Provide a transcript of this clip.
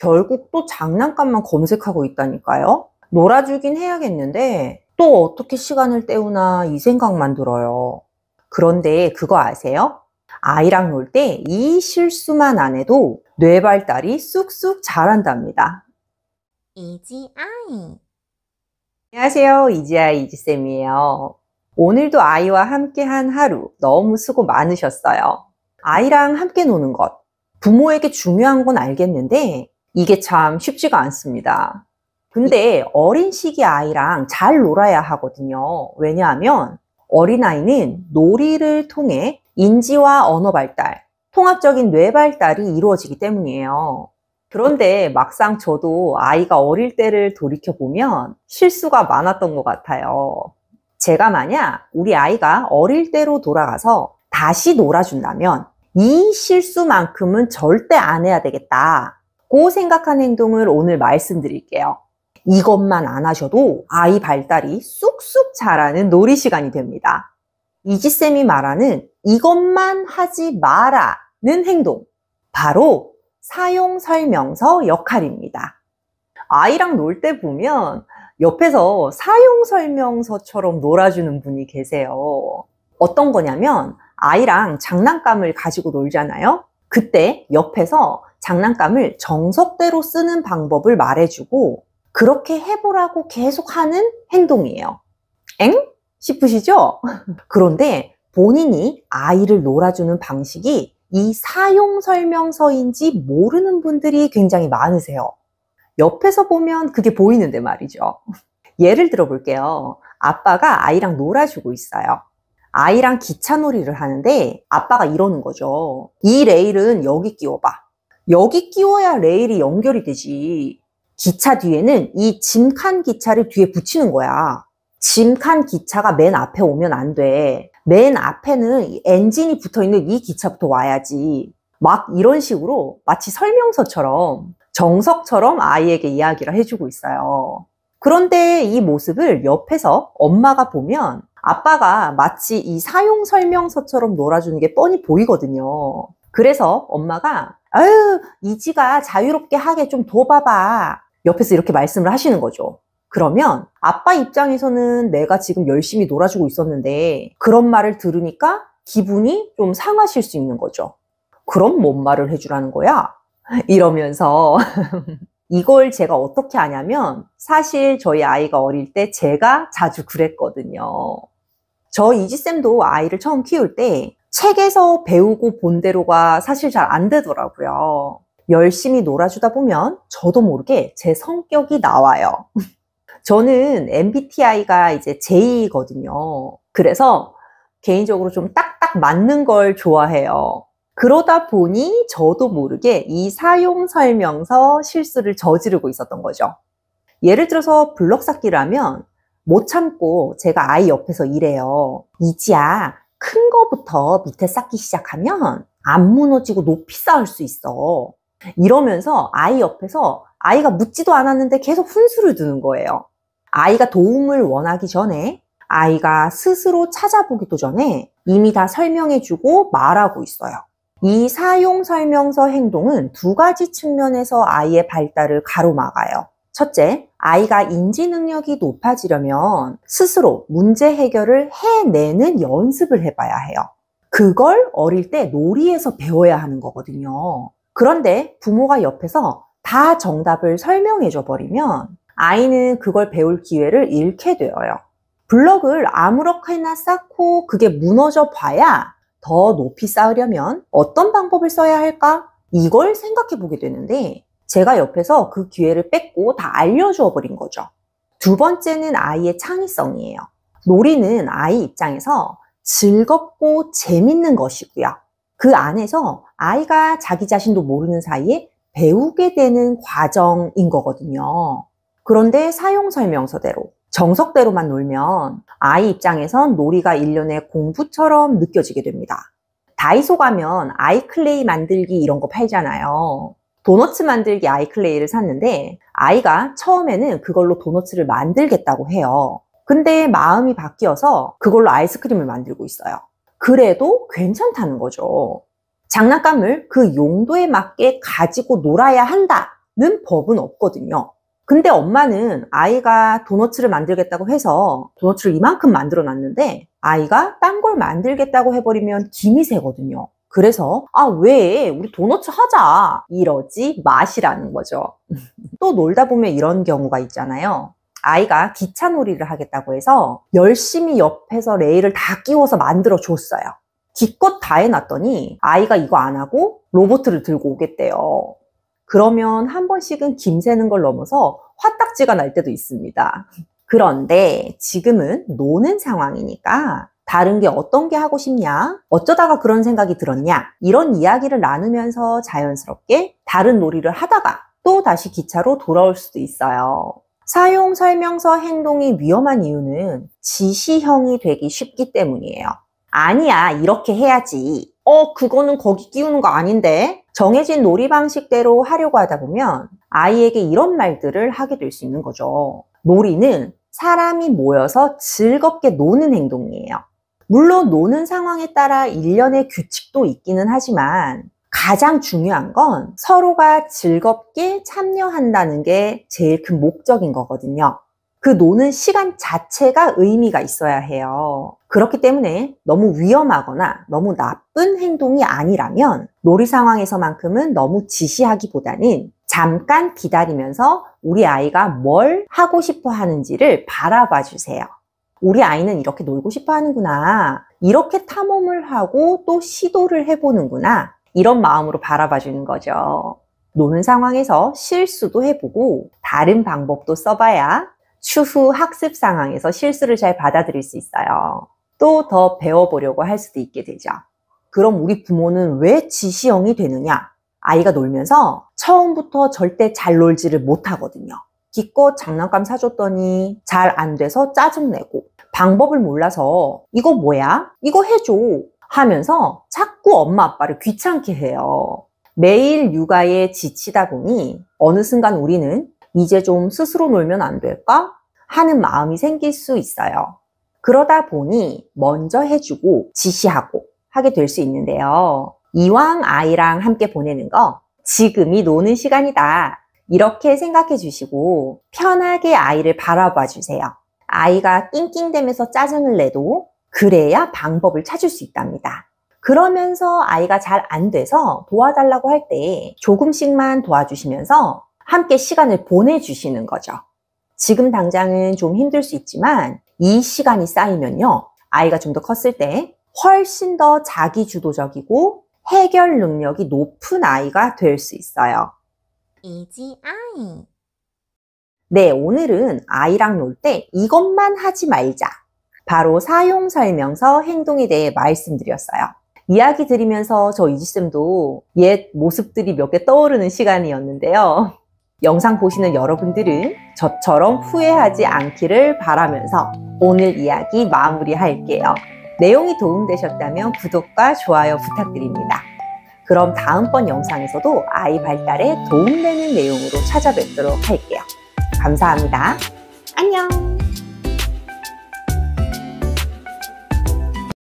결국 또 장난감만 검색하고 있다니까요. 놀아주긴 해야겠는데 또 어떻게 시간을 때우나 이 생각만 들어요. 그런데 그거 아세요? 아이랑 놀 때 이 실수만 안 해도 뇌 발달이 쑥쑥 자란답니다. 이지아이. 안녕하세요. 이지아이 이지쌤이에요. 오늘도 아이와 함께한 하루 너무 수고 많으셨어요. 아이랑 함께 노는 것, 부모에게 중요한 건 알겠는데 이게 참 쉽지가 않습니다. 근데 어린 시기 아이랑 잘 놀아야 하거든요. 왜냐하면 어린아이는 놀이를 통해 인지와 언어 발달, 통합적인 뇌 발달이 이루어지기 때문이에요. 그런데 막상 저도 아이가 어릴 때를 돌이켜보면 실수가 많았던 것 같아요. 제가 만약 우리 아이가 어릴 때로 돌아가서 다시 놀아준다면 이 실수만큼은 절대 안 해야 되겠다고 생각한 행동을 오늘 말씀드릴게요. 이것만 안 하셔도 아이 발달이 쑥쑥 자라는 놀이 시간이 됩니다. 이지쌤이 말하는 이것만 하지 마라는 행동, 바로 사용설명서 역할입니다. 아이랑 놀 때 보면 옆에서 사용설명서처럼 놀아주는 분이 계세요. 어떤 거냐면 아이랑 장난감을 가지고 놀잖아요. 그때 옆에서 장난감을 정석대로 쓰는 방법을 말해주고 그렇게 해보라고 계속 하는 행동이에요. 엥? 싶으시죠? 그런데 본인이 아이를 놀아주는 방식이 이 사용설명서인지 모르는 분들이 굉장히 많으세요. 옆에서 보면 그게 보이는데 말이죠. 예를 들어 볼게요. 아빠가 아이랑 놀아주고 있어요. 아이랑 기차놀이를 하는데 아빠가 이러는 거죠. 이 레일은 여기 끼워봐. 여기 끼워야 레일이 연결이 되지. 기차 뒤에는 이 짐칸 기차를 뒤에 붙이는 거야. 짐칸 기차가 맨 앞에 오면 안 돼. 맨 앞에는 엔진이 붙어있는 이 기차부터 와야지. 막 이런 식으로 마치 설명서처럼 정석처럼 아이에게 이야기를 해주고 있어요. 그런데 이 모습을 옆에서 엄마가 보면 아빠가 마치 이 사용 설명서처럼 놀아주는 게 뻔히 보이거든요. 그래서 엄마가 아유, 이지가 자유롭게 하게 좀 둬봐봐. 옆에서 이렇게 말씀을 하시는 거죠. 그러면 아빠 입장에서는 내가 지금 열심히 놀아주고 있었는데 그런 말을 들으니까 기분이 좀 상하실 수 있는 거죠. 그럼 뭔 말을 해주라는 거야? 이러면서 이걸 제가 어떻게 아냐면 사실 저희 아이가 어릴 때 제가 자주 그랬거든요. 저 이지쌤도 아이를 처음 키울 때 책에서 배우고 본 대로가 사실 잘 안 되더라고요. 열심히 놀아주다 보면 저도 모르게 제 성격이 나와요. 저는 MBTI가 이제 J거든요. 그래서 개인적으로 좀 딱딱 맞는 걸 좋아해요. 그러다 보니 저도 모르게 이 사용설명서 실수를 저지르고 있었던 거죠. 예를 들어서 블럭 쌓기를 하면 못 참고 제가 아이 옆에서 이래요. 이지야, 큰 거부터 밑에 쌓기 시작하면 안 무너지고 높이 쌓을 수 있어. 이러면서 아이 옆에서 아이가 묻지도 않았는데 계속 훈수를 두는 거예요. 아이가 도움을 원하기 전에, 아이가 스스로 찾아보기도 전에 이미 다 설명해주고 말하고 있어요. 이 사용설명서 행동은 두 가지 측면에서 아이의 발달을 가로막아요. 첫째, 아이가 인지 능력이 높아지려면 스스로 문제 해결을 해내는 연습을 해봐야 해요. 그걸 어릴 때 놀이에서 배워야 하는 거거든요. 그런데 부모가 옆에서 다 정답을 설명해줘 버리면 아이는 그걸 배울 기회를 잃게 되어요. 블럭을 아무렇게나 쌓고 그게 무너져 봐야 더 높이 쌓으려면 어떤 방법을 써야 할까? 이걸 생각해 보게 되는데 제가 옆에서 그 기회를 뺏고 다 알려주어 버린 거죠. 두 번째는 아이의 창의성이에요. 놀이는 아이 입장에서 즐겁고 재밌는 것이고요. 그 안에서 아이가 자기 자신도 모르는 사이에 배우게 되는 과정인 거거든요. 그런데 사용설명서대로 정석대로만 놀면 아이 입장에선 놀이가 일련의 공부처럼 느껴지게 됩니다. 다이소 가면 아이클레이 만들기 이런 거 팔잖아요. 도너츠 만들기 아이클레이를 샀는데 아이가 처음에는 그걸로 도너츠를 만들겠다고 해요. 근데 마음이 바뀌어서 그걸로 아이스크림을 만들고 있어요. 그래도 괜찮다는 거죠. 장난감을 그 용도에 맞게 가지고 놀아야 한다 법은 없거든요. 근데 엄마는 아이가 도너츠를 만들겠다고 해서 도너츠를 이만큼 만들어 놨는데 아이가 딴 걸 만들겠다고 해버리면 김이 새거든요. 그래서 왜 우리 도너츠 하자 이러지 마시라는 거죠. 또 놀다 보면 이런 경우가 있잖아요. 아이가 기차 놀이를 하겠다고 해서 열심히 옆에서 레일을 다 끼워서 만들어 줬어요. 기껏 다 해놨더니 아이가 이거 안 하고 로봇을 들고 오겠대요. 그러면 한 번씩은 김 새는 걸 넘어서 화딱지가 날 때도 있습니다. 그런데 지금은 노는 상황이니까 다른 게 어떤 게 하고 싶냐? 어쩌다가 그런 생각이 들었냐? 이런 이야기를 나누면서 자연스럽게 다른 놀이를 하다가 또 다시 기차로 돌아올 수도 있어요. 사용 설명서 행동이 위험한 이유는 지시형이 되기 쉽기 때문이에요. 아니야, 이렇게 해야지. 그거는 거기 끼우는 거 아닌데? 정해진 놀이 방식대로 하려고 하다 보면 아이에게 이런 말들을 하게 될 수 있는 거죠. 놀이는 사람이 모여서 즐겁게 노는 행동이에요. 물론 노는 상황에 따라 일련의 규칙도 있기는 하지만 가장 중요한 건 서로가 즐겁게 참여한다는 게 제일 큰 목적인 거거든요. 그 노는 시간 자체가 의미가 있어야 해요. 그렇기 때문에 너무 위험하거나 너무 나쁜 행동이 아니라면 놀이 상황에서만큼은 너무 지시하기보다는 잠깐 기다리면서 우리 아이가 뭘 하고 싶어 하는지를 바라봐 주세요. 우리 아이는 이렇게 놀고 싶어 하는구나. 이렇게 탐험을 하고 또 시도를 해보는구나. 이런 마음으로 바라봐 주는 거죠. 노는 상황에서 실수도 해보고 다른 방법도 써봐야 추후 학습 상황에서 실수를 잘 받아들일 수 있어요. 또 더 배워보려고 할 수도 있게 되죠. 그럼 우리 부모는 왜 지시형이 되느냐? 아이가 놀면서 처음부터 절대 잘 놀지를 못하거든요. 기껏 장난감 사줬더니 잘 안 돼서 짜증내고 방법을 몰라서 이거 뭐야? 이거 해줘 하면서 자꾸 엄마 아빠를 귀찮게 해요. 매일 육아에 지치다 보니 어느 순간 우리는 이제 좀 스스로 놀면 안 될까? 하는 마음이 생길 수 있어요. 그러다 보니 먼저 해주고 지시하고 하게 될 수 있는데요. 이왕 아이랑 함께 보내는 거 지금이 노는 시간이다. 이렇게 생각해 주시고 편하게 아이를 바라봐 주세요. 아이가 낑낑대면서 짜증을 내도 그래야 방법을 찾을 수 있답니다. 그러면서 아이가 잘 안 돼서 도와달라고 할 때 조금씩만 도와주시면서 함께 시간을 보내주시는 거죠. 지금 당장은 좀 힘들 수 있지만 이 시간이 쌓이면요. 아이가 좀 더 컸을 때 훨씬 더 자기주도적이고 해결 능력이 높은 아이가 될 수 있어요. 이지 아이. 네, 오늘은 아이랑 놀 때 이것만 하지 말자. 바로 사용 설명서 행동에 대해 말씀드렸어요. 이야기 들으면서 저 이지쌤도 옛 모습들이 몇 개 떠오르는 시간이었는데요. 영상 보시는 여러분들은 저처럼 후회하지 않기를 바라면서 오늘 이야기 마무리할게요. 내용이 도움되셨다면 구독과 좋아요 부탁드립니다. 그럼 다음번 영상에서도 아이 발달에 도움되는 내용으로 찾아뵙도록 할게요. 감사합니다. 안녕!